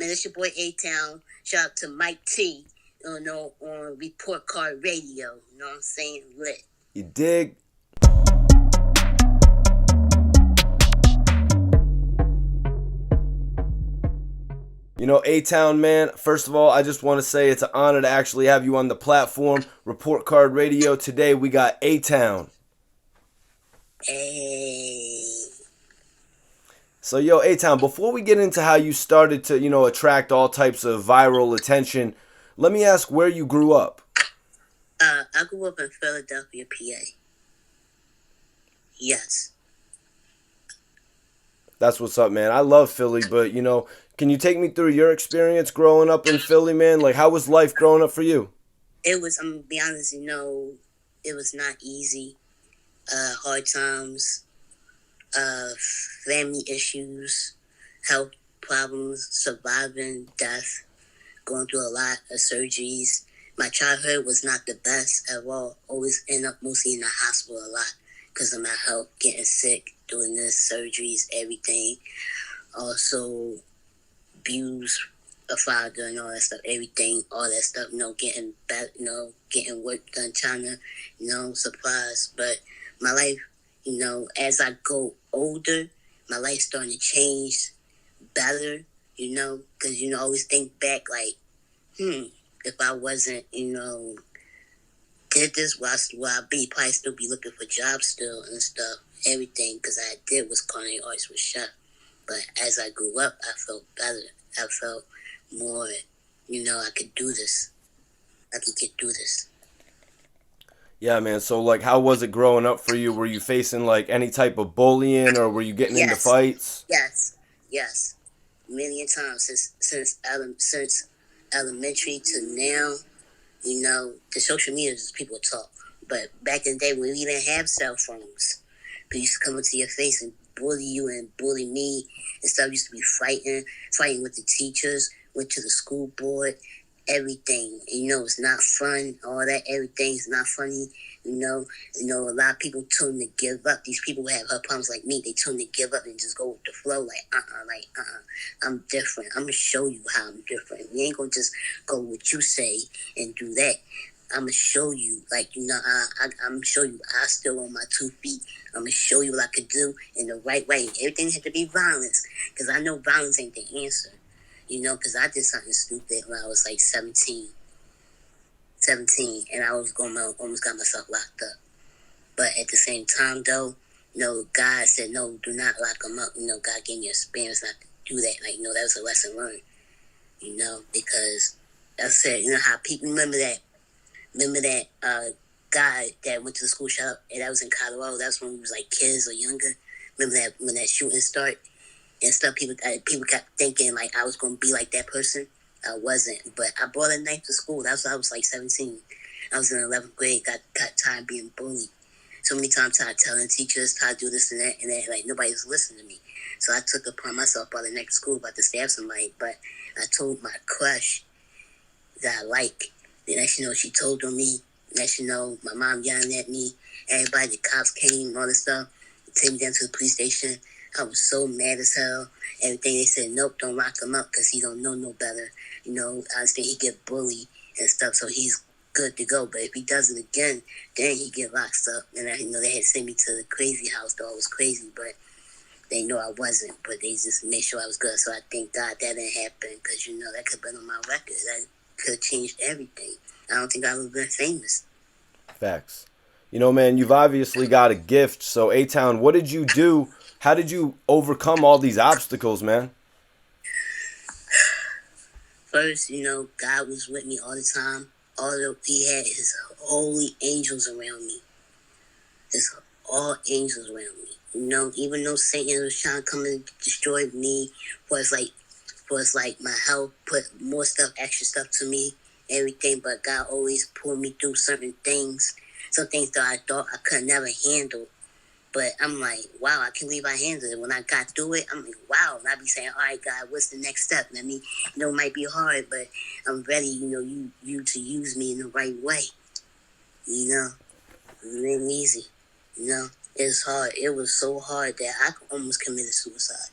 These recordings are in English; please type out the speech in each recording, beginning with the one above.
Man, it's your boy Atown. Shout out to Mike T. On Report Card Radio. You know what I'm saying? Lit. You dig? You know, A-Town, man, first of all, I just want to say it's an honor to actually have you on the platform. Report Card Radio. Today, we got A-Town. Hey. So, yo, A-Town, before we get into how you started to, attract all types of viral attention, let me ask where you grew up. I grew up in Philadelphia, PA. Yes. That's what's up, man. I love Philly, but, can you take me through your experience growing up in Philly, man? Like, how was life growing up for you? It was, I'm going to be honest, it was not easy. Hard times, family issues, health problems, surviving death, going through a lot of surgeries. My childhood was not the best at all. Always end up mostly in the hospital a lot because of my health, getting sick, doing this, surgeries, everything. Also, abuse a father and all that stuff, everything, all that stuff, getting back, getting work done, trying to, supplies. But my life, as I go older, my life starting to change better, because, I always think back like, if I wasn't, did this, will I be? Probably still be looking for jobs still and stuff, everything, because I did was culinary arts with chef. But as I grew up, I felt better. I felt more, I could do this. I could get through this. Yeah, man. So, like, how was it growing up for you? Were you facing, like, any type of bullying, or were you getting into fights? Yes. A million times since elementary to now, the social media is people talk. But back in the day when we didn't have cell phones, people used to come into your face and bully you and bully me and stuff. Used to be fighting with the teachers, went to the school board, everything. It's not fun, all that, everything's not funny. A lot of people tend to give up. These people who have health problems like me, they tend to give up and just go with the flow, I'm different. I'm gonna show you how I'm different. We ain't gonna just go what you say and do that. I'm gonna show you, I'm gonna show you I still on my 2 feet. I'm gonna show you what I could do in the right way. Everything had to be violence, because I know violence ain't the answer. Because I did something stupid when I was like 17, and I was almost got myself locked up. But at the same time, though, God said, no, do not lock them up. God gave me experience not to do that. That was a lesson learned, because I said, how people remember that guy that went to the school shop, and that was in Colorado. That was when we was like kids or younger. Remember that when that shooting started and stuff? People kept thinking like I was gonna be like that person. I wasn't, but I brought a knife to school. That's when I was like 17. I was in 11th grade. Got tired of being bullied. So many times I telling teachers how to do this and that, like nobody was listening to me. So I took it upon myself by the next school about to stab somebody. But I told my crush that I like. The next she told on me. Next my mom yelling at me. Everybody, the cops came, all this stuff. Take me down to the police station. I was so mad as hell. Everything, they said, nope, don't lock him up because he don't know no better. I understand he get bullied and stuff, so he's good to go. But if he does it again, then he get locked up. And they had to send me to the crazy house, though I was crazy, but they know I wasn't. But they just made sure I was good. So I thank God that didn't happen, because, that could have been on my record. That could have changed everything. I don't think I would have been famous. Facts. Man, you've obviously got a gift. So, A-Town, what did you do? How did you overcome all these obstacles, man? First, God was with me all the time. He had his holy angels around me. All angels around me. Even though Satan was trying to come and destroy me, was like my health, put more stuff, extra stuff to me, everything. But God always pulled me through certain things. Some things that I thought I could never handle. But I'm like, wow, I can't believe I handled it. When I got through it, I'm like, wow. And I be saying, all right, God, what's the next step? I mean, it might be hard, but I'm ready, you to use me in the right way. It ain't easy. It's hard. It was so hard that I almost committed suicide.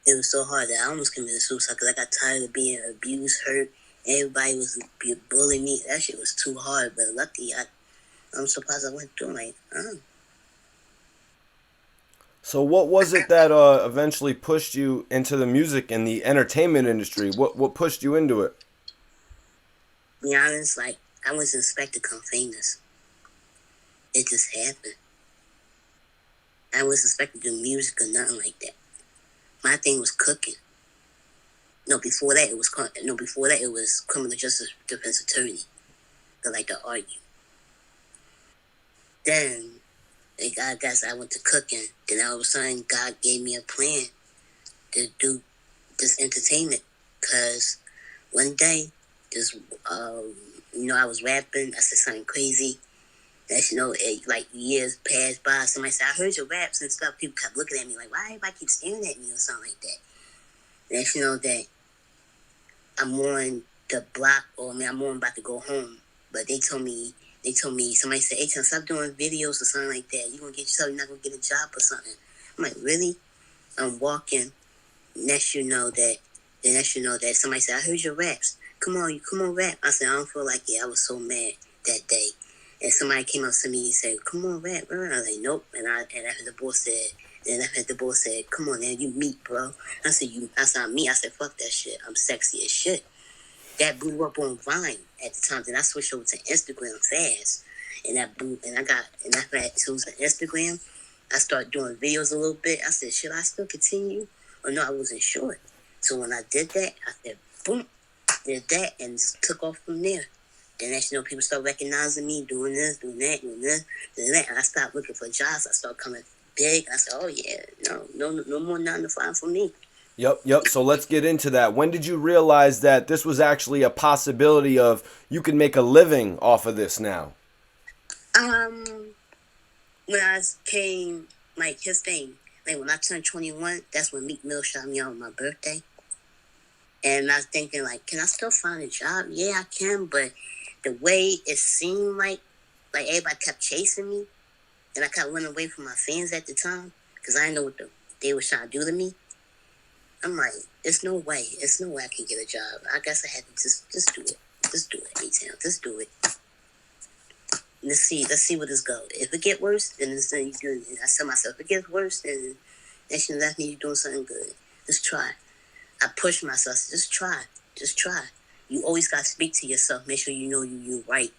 It was so hard that I almost committed suicide because I got tired of being abused, hurt. Everybody was bullying me. That shit was too hard, but lucky I'm surprised I went through like, So what was it that eventually pushed you into the music and the entertainment industry? What pushed you into it? be honest, like, I wasn't expected to become famous. It just happened. I wasn't expected to do music or nothing like that. My thing was cooking. Before that it was criminal justice defense attorney. I like to argue. Then I guess I went to cooking. Then all of a sudden God gave me a plan to do this entertainment. Cause one day, I was rapping. I said something crazy. Like years passed by. Somebody said, "I heard your raps and stuff." People kept looking at me like, "Why everybody keep staring at me?" or something like that. And that I'm on the block, I'm on about to go home. But they told me, somebody said, "Atown, stop doing videos or something like that. You're not gonna get a job or something." I'm like, really? I'm walking. Next that somebody said, "I heard your raps. Come on, rap." I said, "I don't feel like it." I was so mad that day. And somebody came up to me and said, "Come on, rap." I was like, "Nope." And after the boss said, "Come on, man, you meat, bro." I said, "I'm meat." I said, "Fuck that shit. I'm sexy as shit." That blew up on Vine at the time. Then I switched over to Instagram fast. And after that, it was on Instagram, I started doing videos a little bit. I said, should I still continue? Or no, I wasn't sure. So when I did that, I said, boom, did that, and just took off from there. Then people start recognizing me, doing this, doing that, doing this, doing that. And I stopped looking for jobs. I started coming big. I said, oh yeah, no more 9 to 5 for me. Yep. So let's get into that. When did you realize that this was actually a possibility of you can make a living off of this now? When I came, like, his thing, like, when I turned 21, that's when Meek Mill shot me out on my birthday. And I was thinking, like, can I still find a job? Yeah, I can, but the way it seemed like everybody kept chasing me, and I kept running away from my fans at the time, because I didn't know what they were trying to do to me. I'm like, there's no way I can get a job. I guess I had to just do it. Just do it, Atown. Just do it. Let's see where this goes. If it get worse, then it's you good. I tell myself, if it gets worse, then that means you're doing something good. Just try. I push myself. Just try. You always gotta speak to yourself. Make sure you know you're right.